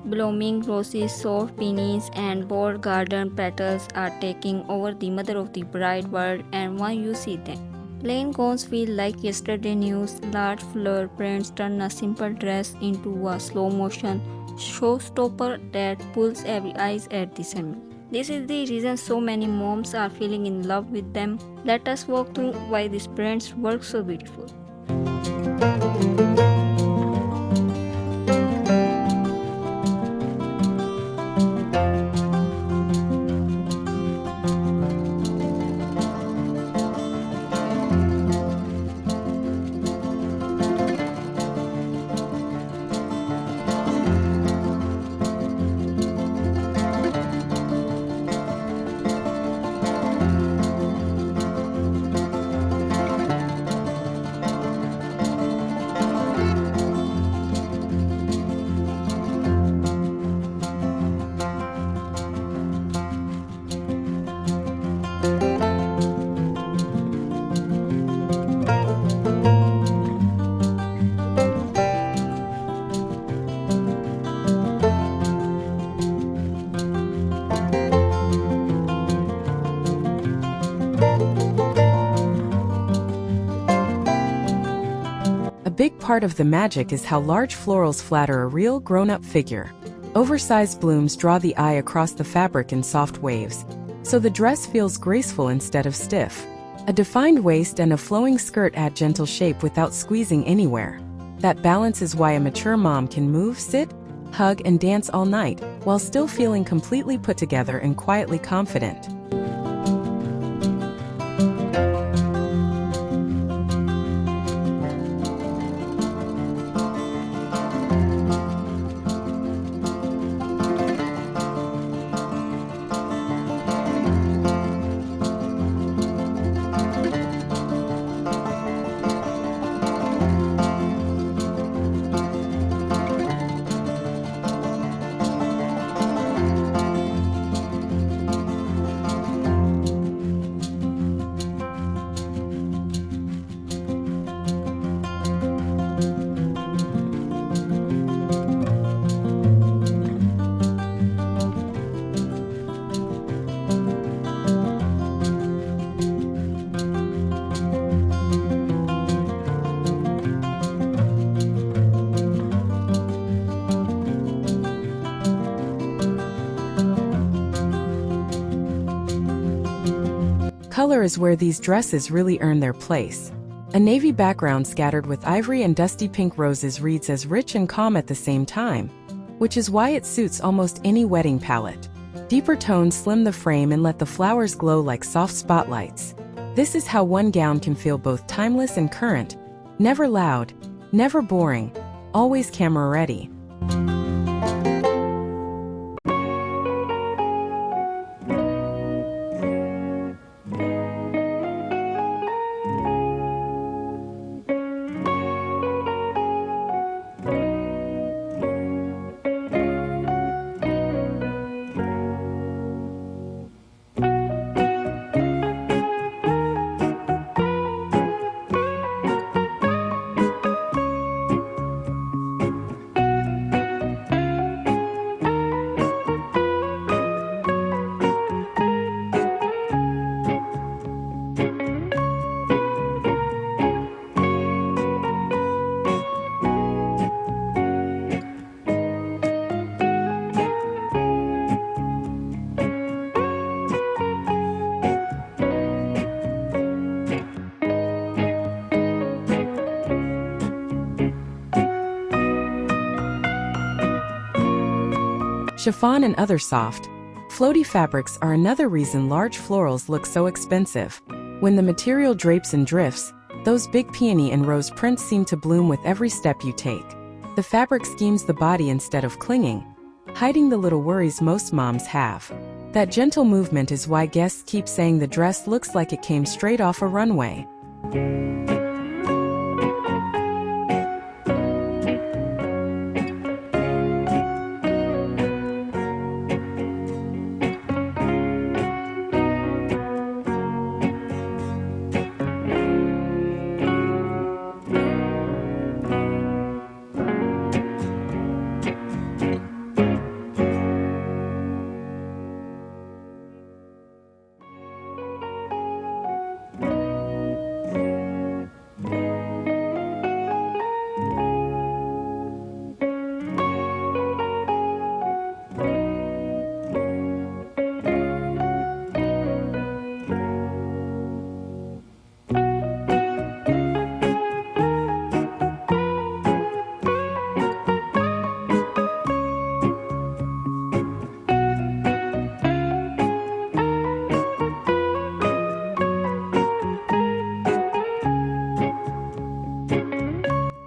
Blooming roses, soft peonies, and bold garden petals are taking over the mother of the bride world, and when you see them. Plain gowns feel like yesterday news. Large floral prints turn a simple dress into a slow motion showstopper that pulls every eyes at the summit. This is the reason so many moms are feeling in love with them. Let us walk through why these prints work so beautiful. A big part of the magic is how large florals flatter a real grown-up figure. Oversized blooms draw the eye across the fabric in soft waves, so the dress feels graceful instead of stiff. A defined waist and a flowing skirt add gentle shape without squeezing anywhere. That balance is why a mature mom can move, sit, hug, and dance all night, while still feeling completely put together and quietly confident. Color is where these dresses really earn their place. A navy background scattered with ivory and dusty pink roses reads as rich and calm at the same time, which is why it suits almost any wedding palette. Deeper tones slim the frame and let the flowers glow like soft spotlights. This is how one gown can feel both timeless and current, never loud, never boring, always camera ready. Chiffon and other soft, floaty fabrics are another reason large florals look so expensive. When the material drapes and drifts, those big peony and rose prints seem to bloom with every step you take. The fabric schemes the body instead of clinging, hiding the little worries most moms have. That gentle movement is why guests keep saying the dress looks like it came straight off a runway.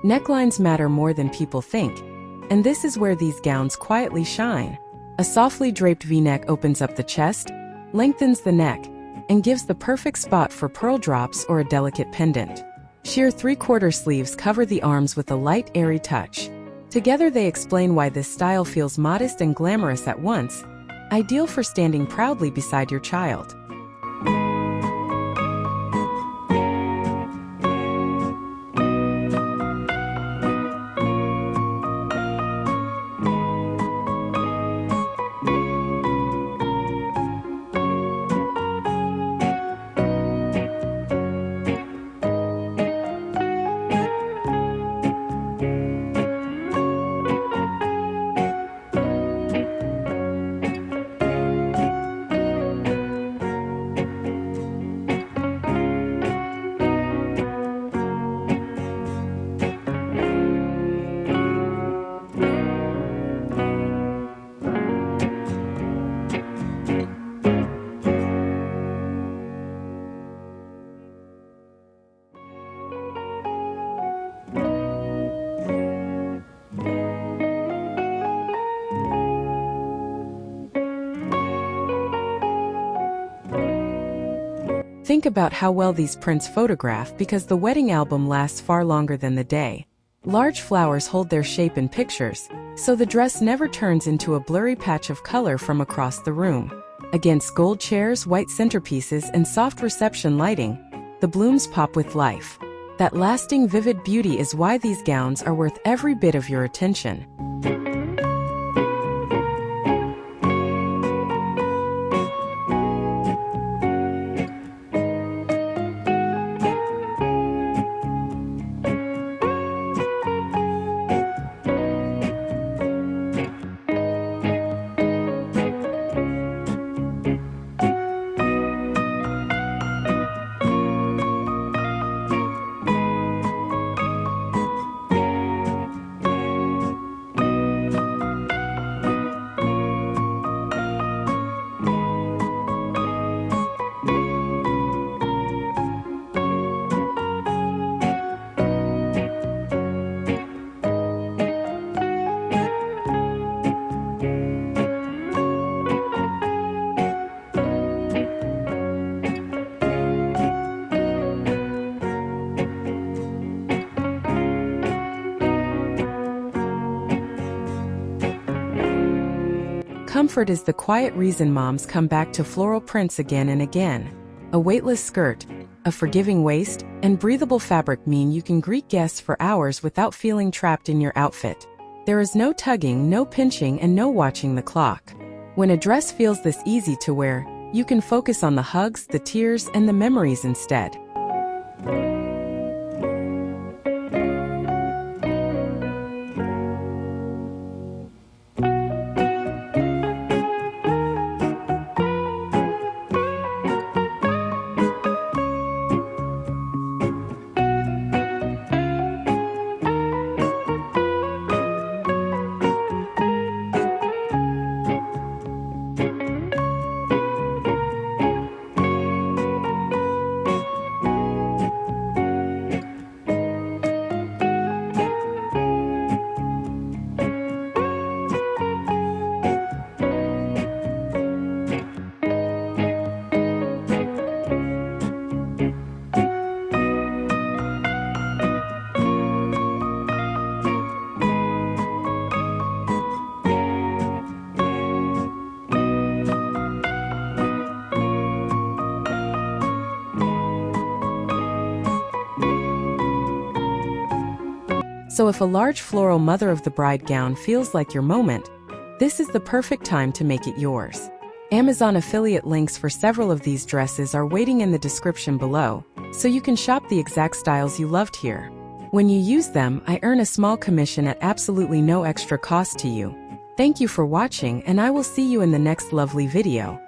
Necklines matter more than people think, and this is where these gowns quietly shine. A softly draped V-neck opens up the chest, lengthens the neck, and gives the perfect spot for pearl drops or a delicate pendant. Sheer three-quarter sleeves cover the arms with a light, airy touch. Together they explain why this style feels modest and glamorous at once, ideal for standing proudly beside your child. Think about how well these prints photograph because the wedding album lasts far longer than the day. Large flowers hold their shape in pictures, so the dress never turns into a blurry patch of color from across the room. Against gold chairs, white centerpieces, and soft reception lighting, the blooms pop with life. That lasting, vivid beauty is why these gowns are worth every bit of your attention. Comfort is the quiet reason moms come back to floral prints again and again. A weightless skirt, a forgiving waist, and breathable fabric mean you can greet guests for hours without feeling trapped in your outfit. There is no tugging, no pinching, and no watching the clock. When a dress feels this easy to wear, you can focus on the hugs, the tears, and the memories instead. So if a large floral mother of the bride gown feels like your moment, this is the perfect time to make it yours. Amazon affiliate links for several of these dresses are waiting in the description below, so you can shop the exact styles you loved here. When you use them, I earn a small commission at absolutely no extra cost to you. Thank you for watching, and I will see you in the next lovely video.